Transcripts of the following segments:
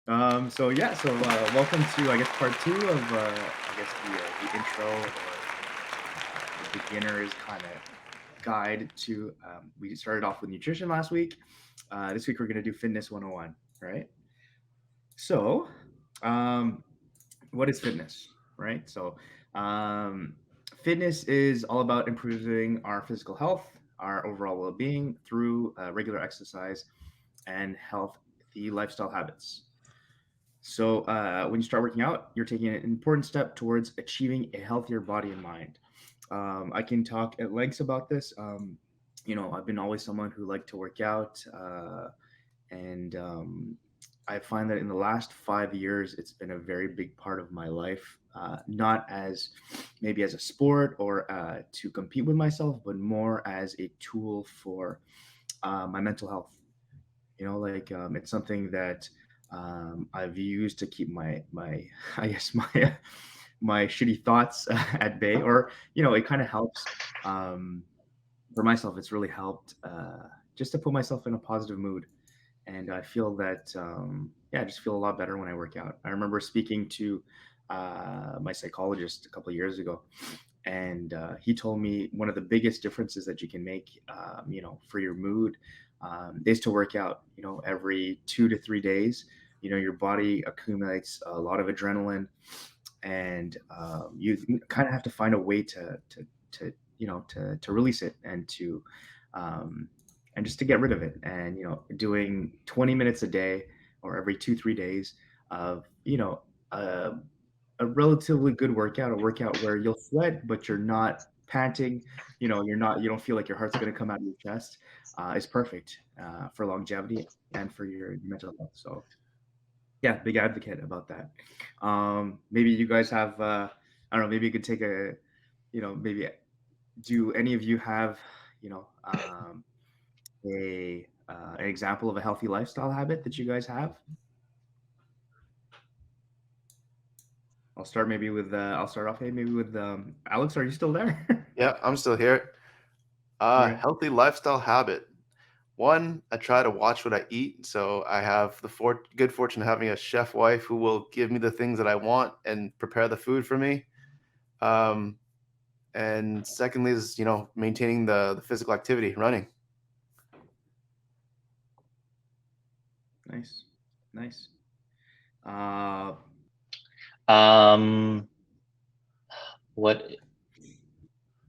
Welcome to part two of the intro or the beginner's kind of guide to. We started off with nutrition last week. This week we're gonna do fitness 101, right? So, um, what is fitness, right? Um, Fitness is all about improving our physical health, our overall well-being through regular exercise and healthy lifestyle habits. When you start working out, you're taking an important step towards achieving a healthier body and mind. I can talk at lengths about this. I've been always someone who liked to work out, and I find that in the last 5 years, it's been a very big part of my life. Not as maybe as a sport or to compete with myself, but more as a tool for my mental health. It's something that I've used to keep my I guess my shitty thoughts at bay, or it kind of helps. For myself, it's really helped just to put myself in a positive mood, and I feel that I just feel a lot better when I work out. I remember speaking to my psychologist a couple of years ago, and he told me one of the biggest differences that you can make, for your mood, is to work out. Every 2 to 3 days, your body accumulates a lot of adrenaline, and you kind of have to find a way to release it um, and just to get rid of it. And doing 20 minutes a day or every 2 3 days of a relatively good workout, a workout where you'll sweat, but you're not panting. You don't feel like your heart's going to come out of your chest. Is perfect for longevity and for your mental health. So, yeah, big advocate about that. Maybe you guys have, I don't know, maybe you could take maybe do any of you have, you know, an example of a healthy lifestyle habit that you guys have? I'll start off maybe with Alex. Are you still there? Yeah, I'm still here. Okay. Healthy lifestyle habit. One, I try to watch what I eat. So I have the good fortune of having a chef wife who will give me the things that I want and prepare the food for me. Um, and secondly is, maintaining the physical activity, running. Nice, nice. Uh, Um, what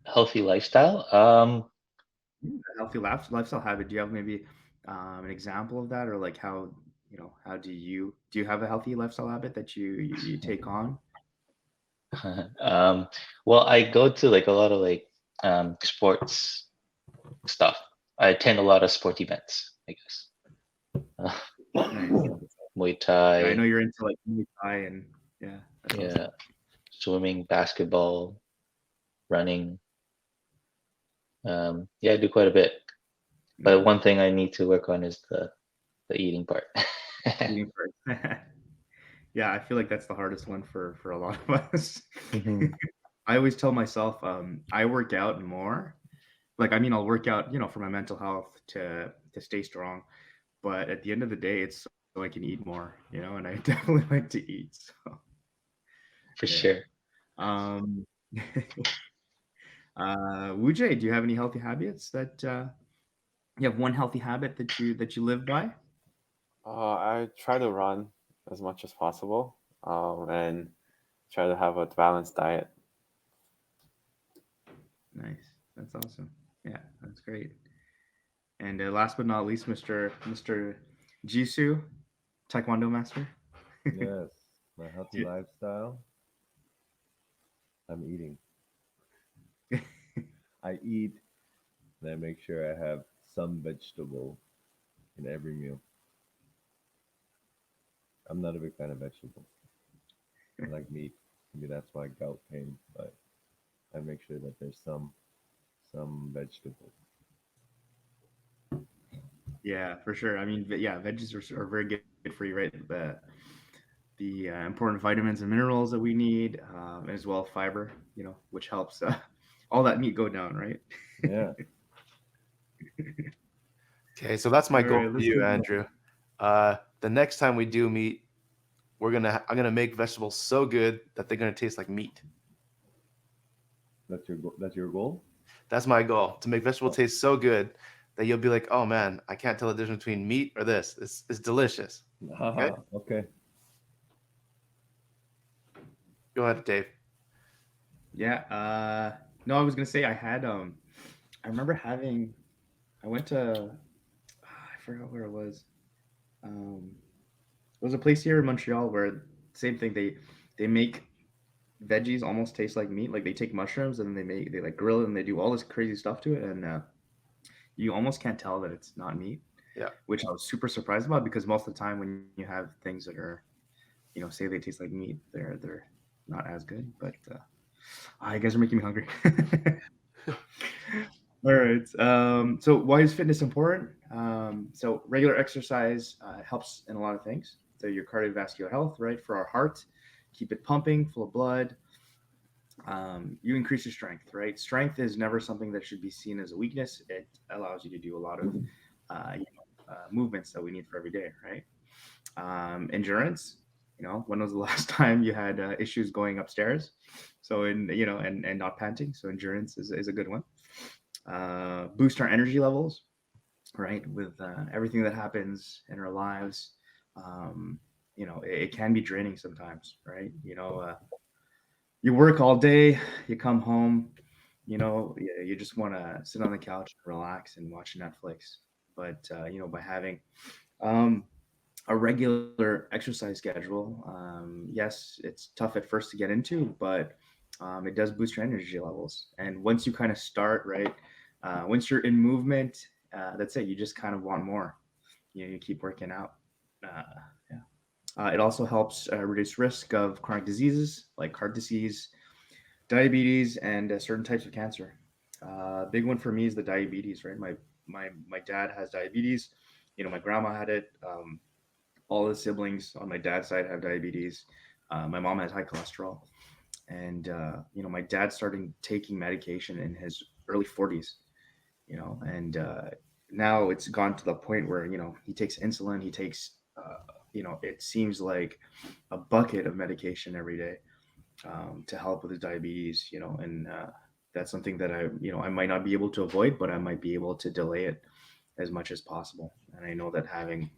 healthy lifestyle? a healthy lifestyle habit. Do you have maybe an example of that, or like how do you have a healthy lifestyle habit that you take on? um, well, I go to like a lot of like sports stuff. I attend a lot of sport events, I guess. Uh, Nice. Muay Yeah, I know Thai, you're into like Muay Thai, and yeah, that's yeah, awesome. swimming, basketball, running. Yeah, I do quite a bit. But Nice. one thing I need to work on is the eating part. Eating first. Yeah, I feel like that's the hardest one for a lot of us. Mhm. I always tell myself I work out more. Like, I mean, I'll work out, for my mental health to stay strong. But at the end of the day, it's so I can eat more, and I definitely like to eat. So For yeah. sure. Um, Wujay, do you have any healthy habits that you have one healthy habit that you live by? I try to run as much as possible, and try to have a balanced diet. Nice. That's awesome. Yeah, that's great. And last but not least, Mr. Jisoo, Taekwondo master. Yes, my healthy lifestyle. I'm eating. I eat and I make sure I have some vegetable in every meal. I'm not a big fan of vegetables. I like meat. Maybe that's why gout pain, but I make sure that there's some vegetable. Yeah, for sure. I mean, yeah, veggies are very good for you, right? The important vitamins and minerals that we need, as well fiber, which helps all that meat go down, right? Yeah. Okay, so that's All my goal right, for let's you, move on. Andrew. The next time we do meet, I'm gonna make vegetables so good that they're gonna taste like meat. That's your goal. That's my goal, to make vegetables taste so good that you'll be like, oh man, I can't tell the difference between meat or this. It's delicious. Haha. Okay. Go ahead, Dave. Yeah. No, I was gonna say I had I remember having I went to I forgot where it was. It was a place here in Montreal where same thing, they make veggies almost taste like meat. Like they take mushrooms and they like grill it and they do all this crazy stuff to it, and you almost can't tell that it's not meat. Yeah. Which I was super surprised about, because most of the time when you have things that are, say they taste like meat, they're not as good. But you guys are making me hungry. All right. So why is fitness important? So regular exercise helps in a lot of things. So your cardiovascular health, right, for our heart, keep it pumping, full of blood. You increase your strength, right? Strength is never something that should be seen as a weakness. It allows you to do a lot of movements that we need for every day, right? Endurance. When was the last time you had issues going upstairs? So and not panting. So endurance is a good one. Boost our energy levels, right? With everything that happens in our lives, it can be draining sometimes, right? You work all day, you come home, you just want to sit on the couch and relax and watch Netflix. But by having a regular exercise schedule, yes, it's tough at first to get into, but it does boost your energy levels. And once you kind of start, right, once you're in movement, that's it. You just kind of want more. You keep working out. It also helps reduce risk of chronic diseases like heart disease, diabetes, and certain types of cancer. Big one for me is the diabetes, right? My dad has diabetes. My grandma had it. All the siblings on my dad's side have diabetes. My mom has high cholesterol, and my dad started taking medication in his early 40s. And now it's gone to the point where he takes insulin. He takes it seems like a bucket of medication every day to help with his diabetes. And that's something that I might not be able to avoid, but I might be able to delay it as much as possible. And I know that having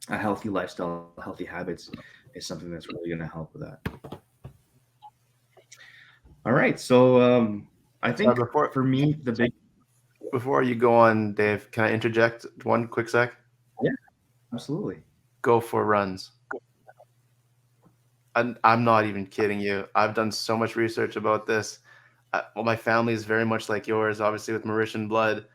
a healthy lifestyle, healthy habits is something that's really going to help with that. All right. So I think for me, Before you go on, Dave, can I interject one quick sec? Yeah, absolutely. Go for runs. I'm not even kidding you. I've done so much research about this. My family is very much like yours, obviously with Mauritian blood.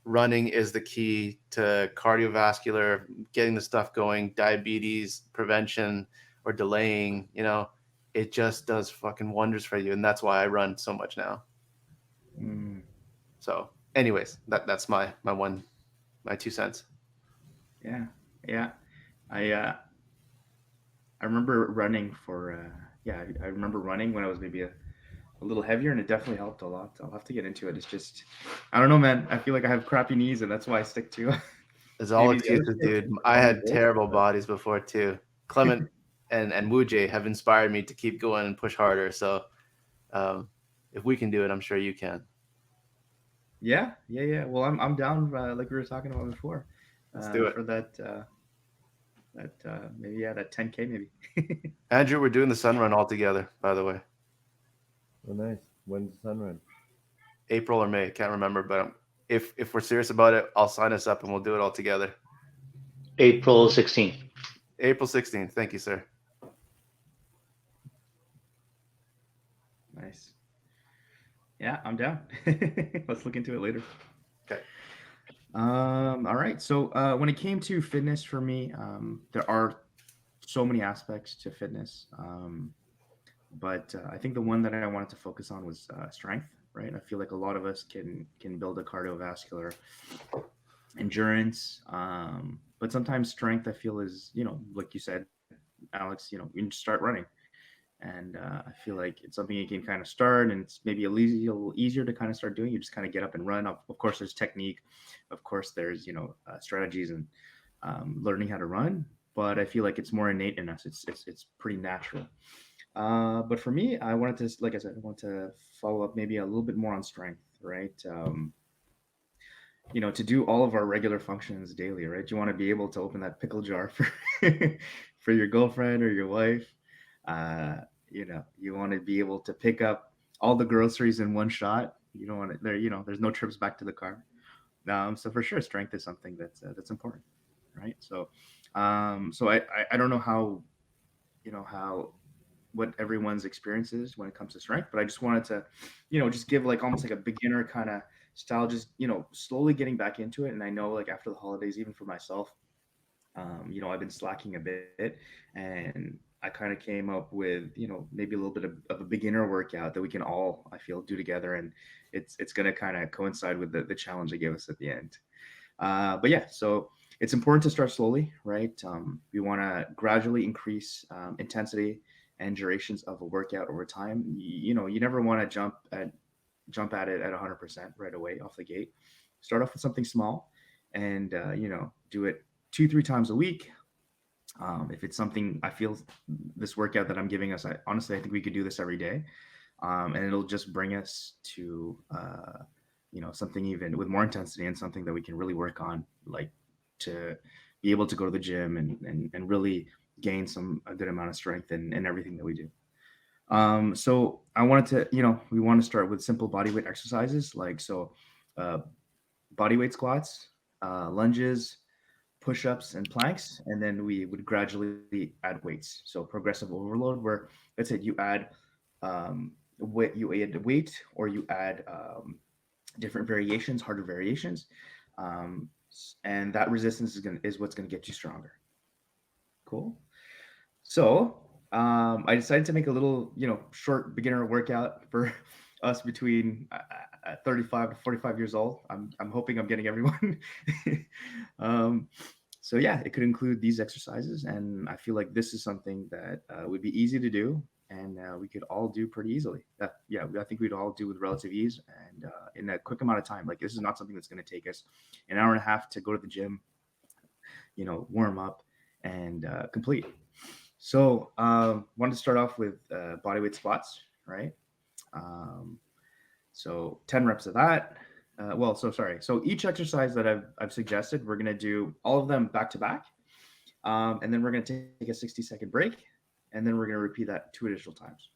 Running is the key to cardiovascular, getting the stuff going, diabetes prevention or delaying. It just does fucking wonders for you, and that's why I run so much now. So, anyways, that's my 2 cents. Yeah. I remember running I remember running when I was maybe a little heavier, and it definitely helped a lot. I'll have to get into it. It's just, I don't know, man. I feel like I have crappy knees, and that's why I stick to. It's all excuses, dude. I had terrible bodies before too. Clement and Wujie have inspired me to keep going and push harder. So, if we can do it, I'm sure you can. Yeah. Well, I'm down, like we were talking about before. Let's do it for that. Maybe that 10K maybe. Andrew, we're doing the sun run all together, by the way. Oh, nice. When's the sun run? April or May, can't remember, but if we're serious about it, I'll sign us up and we'll do it all together. April 16th. April 16th. Thank you, sir. Nice. Yeah, I'm down. Let's look into it later. Okay. All right. So when it came to fitness for me, there are so many aspects to fitness. But I think the one that I wanted to focus on was strength, right? I feel like a lot of us can build a cardiovascular endurance. But sometimes strength, I feel, is, like you said, Alex, you can start running. And I feel like it's something you can kind of start, and it's maybe a little easier to kind of start doing. You just kind of get up and run. Of course, there's technique. Of course, there's, strategies and learning how to run. but I feel like it's more innate in us. It's pretty natural. But for me, I wanted to, like I said, I want to follow up maybe a little bit more on strength, right? To do all of our regular functions daily, right? You want to be able to open that pickle jar for for your girlfriend or your wife. Uh, you want to be able to pick up all the groceries in one shot. You don't want to there. There's no trips back to the car. So for sure, strength is something that's important, right? So I don't know how what everyone's experience is when it comes to strength, but I just wanted to, just give like almost like a beginner kind of style, just slowly getting back into it. And I know like after the holidays, even for myself, I've been slacking a bit, and I kind of came up with, maybe a little bit of a beginner workout that we can all, I feel, do together, and it's going to kind of coincide with the challenge they gave us at the end. But yeah, so it's important to start slowly, right? We want to gradually increase intensity and durations of a workout over time. You never want to jump at it at 100% right away off the gate. Start off with something small, and do it 2-3 times a week. If it's something I feel this workout that I'm giving us, honestly I think we could do this every day, and it'll just bring us to something even with more intensity and something that we can really work on, like to be able to go to the gym and really gain a good amount of strength in everything that we do. So I wanted to, we want to start with simple body weight exercises, like uh, body weight squats, lunges, push-ups, and planks, and then we would gradually add weights. So progressive overload, where let's say you add weight, or you add different variations, harder variations, and that resistance is what's gonna get you stronger. Cool. So I decided to make a little, short beginner workout for us between 35 to 45 years old. I'm hoping I'm getting everyone. um, so yeah, it could include these exercises, and I feel like this is something that would be easy to do, and we could all do pretty easily. Yeah, I think we'd all do with relative ease and in a quick amount of time. Like this is not something that's going to take us an hour and a half to go to the gym, warm up and complete. So, wanted to start off with bodyweight squats, right? Um, so 10 reps of that. Sorry. So each exercise that I've suggested, we're gonna do all of them back to back, and then we're gonna take a 60-second break, and then we're gonna repeat that 2 additional times.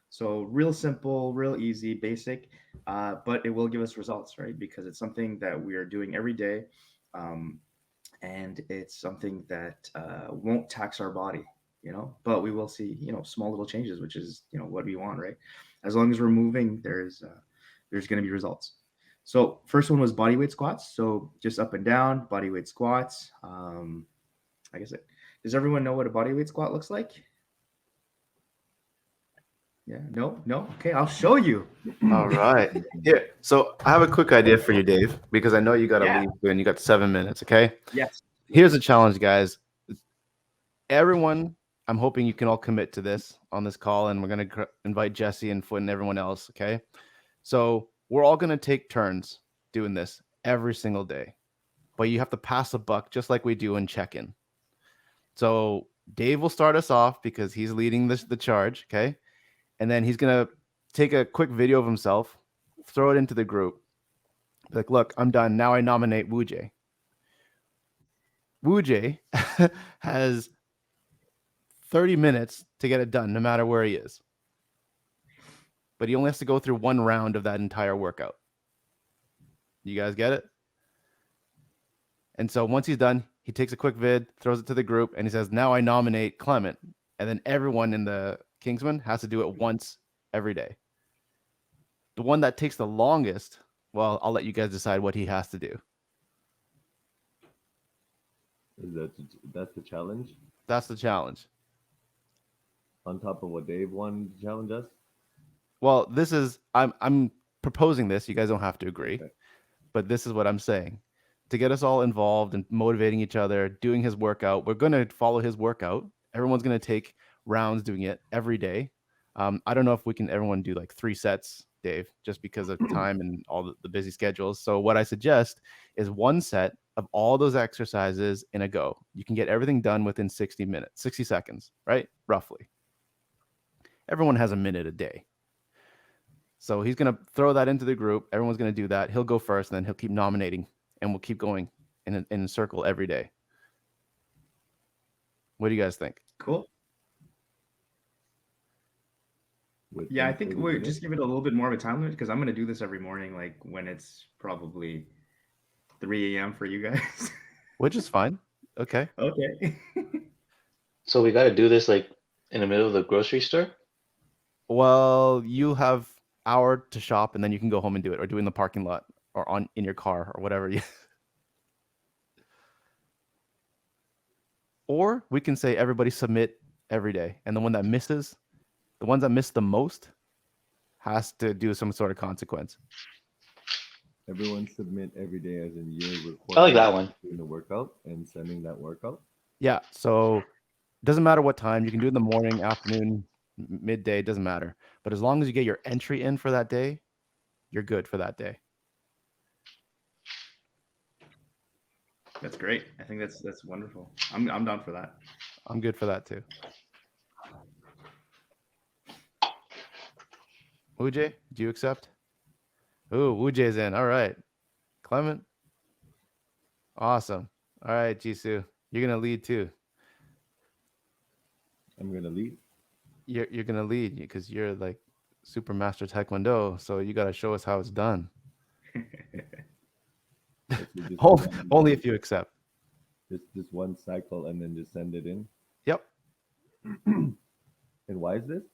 So real simple, real easy, basic, but it will give us results, right? Because it's something that we are doing every day, um, and it's something that won't tax our body, but we will see, small little changes, which is, what we want, right? As long as we're moving, there's going to be results. So first one was body weight squats. So just up and down body weight squats. I guess does everyone know what a body weight squat looks like? Yeah, no. Okay, I'll show you. All right. Here. So I have a quick idea for you, Dave, because I know you got to Yeah. leave soon. You got 7 minutes. Okay. Yes. Here's a challenge, guys. Everyone, I'm hoping you can all commit to this on this call, and we're going to invite Jesse and Foot and everyone else. Okay. So we're all going to take turns doing this every single day, but you have to pass a buck just like we do in check-in. So Dave will start us off because he's leading the charge. Okay. And then he's going to take a quick video of himself, throw it into the group. Be like, look, I'm done. Now I nominate Wujay. Wujay has 30 minutes to get it done, no matter where he is. But he only has to go through one round of that entire workout. You guys get it? And so once he's done, he takes a quick vid, throws it to the group, and he says, now I nominate Clement. And then everyone in the Kingsmen has to do it once every day. The one that takes the longest, well, I'll let you guys decide what he has to do. That's the challenge? That's the challenge. On top of what Dave wanted to challenge us? Well, this is, I'm proposing this. You guys don't have to agree. Okay. But this is what I'm saying. To get us all involved and motivating each other, doing his workout. We're going to follow his workout. Everyone's going to take rounds doing it every day. I don't know if everyone do like 3 sets, Dave, just because of time and all the busy schedules. So what I suggest is 1 set of all those exercises in a go. You can get everything done within 60 seconds, right? Roughly. Everyone has a minute a day. So he's going to throw that into the group. Everyone's going to do that. He'll go first, and then he'll keep nominating, and we'll keep going in a circle every day. What do you guys think? Cool. Yeah, I think we just give it a little bit more of a time limit because I'm going to do this every morning, like when it's probably 3 a.m. for you guys. Which is fine. Okay. Okay. So we got to do this like in the middle of the grocery store? Well, you have hour to shop, and then you can go home and do it, or do it in the parking lot, or in your car, or whatever. Or we can say everybody submit every day, and the ones that miss the most has to do some sort of consequence. Everyone submit every day, as in you're recording. I like that one. Doing the workout and sending that workout. Yeah. So it doesn't matter what time. You can do it in the morning, afternoon, midday. It doesn't matter. But as long as you get your entry in for that day, you're good for that day. That's great. I think that's wonderful. I'm down for that. I'm good for that too. Ujay, do you accept? Ooh, Ujay's in. All right. Clement. Awesome. All right, Jisoo. You're gonna lead too. I'm gonna lead. You're gonna lead because you're like super master taekwondo, so you gotta show us how it's done. Only if you accept. Just one cycle and then just send it in. Yep. And why is this?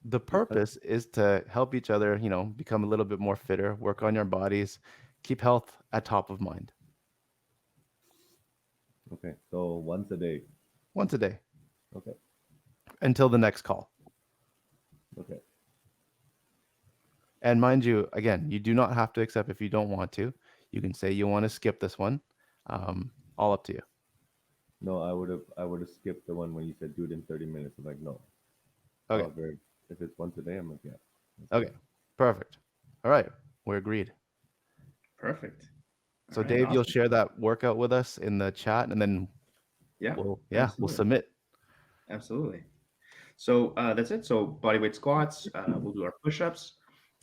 The purpose is to help each other, become a little bit more fitter, work on your bodies, keep health at top of mind. Okay, so once a day. Once a day. Okay. Until the next call. Okay. And mind you, again, you do not have to accept if you don't want to. You can say you want to skip this one. All up to you. No, I would have skipped the one when you said do it in 30 minutes. I'm like, no. Okay. However, if it's once a day, I'm like, yeah. Okay. Perfect. All right. We're agreed. Perfect. So All right, Dave, awesome. you'll share that workout with us in the chat, and then we'll submit. Absolutely. So that's it. So bodyweight squats. We'll do our push-ups.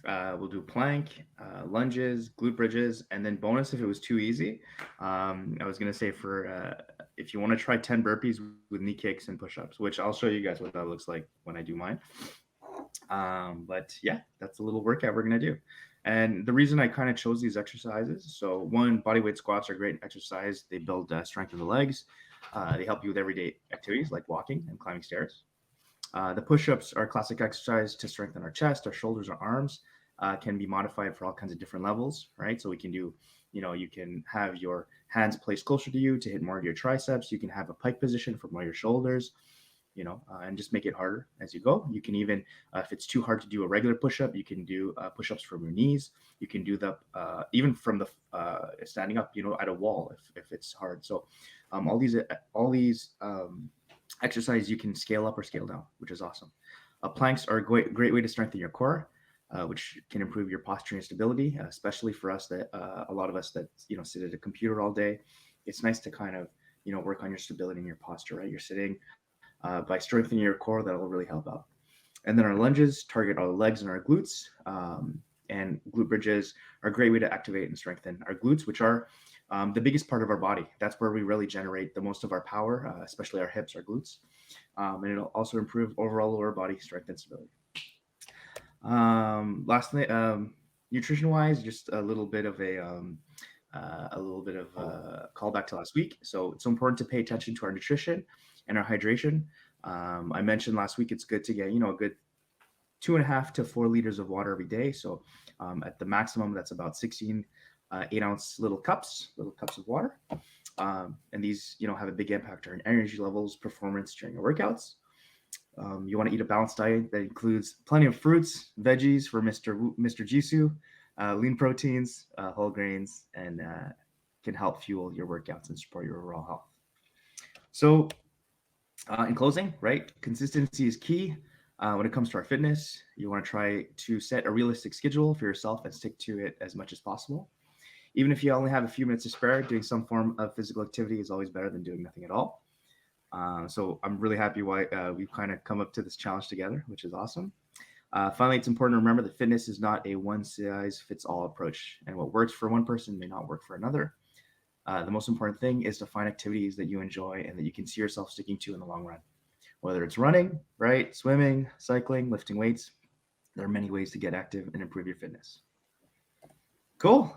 We'll do plank, lunges, glute bridges, and then bonus if it was too easy. I was gonna say for if you want to try 10 burpees with knee kicks and push-ups, which I'll show you guys what that looks like when I do mine. But yeah, that's a little workout we're gonna do. And the reason I kind of chose these exercises, so one, bodyweight squats are great exercise. They build strength in the legs. They help you with everyday activities like walking and climbing stairs. The push-ups are a classic exercise to strengthen our chest, our shoulders, our arms. Can be modified for all kinds of different levels, right? So we can do, you can have your hands placed closer to you to hit more of your triceps. You can have a pike position for more of your shoulders, and just make it harder as you go. You can even, if it's too hard to do a regular push-up, you can do push-ups from your knees. You can do the, even from the standing up, at a wall if it's hard. So all these exercises you can scale up or scale down, which is awesome. Planks are a great way to strengthen your core, which can improve your posture and stability, especially for us that a lot of us that sit at a computer all day. It's nice to kind of work on your stability and your posture, right? You're sitting, by strengthening your core, that will really help out. And then our lunges target our legs and our glutes, and glute bridges are a great way to activate and strengthen our glutes, which are the biggest part of our body. That's where we really generate the most of our power, especially our hips, our glutes. And it'll also improve overall lower body strength and stability. Lastly, nutrition wise, just a little bit of a callback to last week. So it's so important to pay attention to our nutrition and our hydration. I mentioned last week it's good to get a good 2.5 to 4 liters of water every day. So at the maximum, that's about 16 8-ounce little cups of water. And these have a big impact on energy levels, performance during your workouts. You want to eat a balanced diet that includes plenty of fruits, veggies for Mr. Jisoo, lean proteins, whole grains, and can help fuel your workouts and support your overall health. So in closing, right, consistency is key when it comes to our fitness. You want to try to set a realistic schedule for yourself and stick to it as much as possible. Even if you only have a few minutes to spare, doing some form of physical activity is always better than doing nothing at all. So I'm really happy why we've kind of come up to this challenge together, which is awesome. Finally, it's important to remember that fitness is not a one-size-fits-all approach, and what works for one person may not work for another. The most important thing is to find activities that you enjoy and that you can see yourself sticking to in the long run. Whether it's running, right, swimming, cycling, lifting weights, there are many ways to get active and improve your fitness. Cool.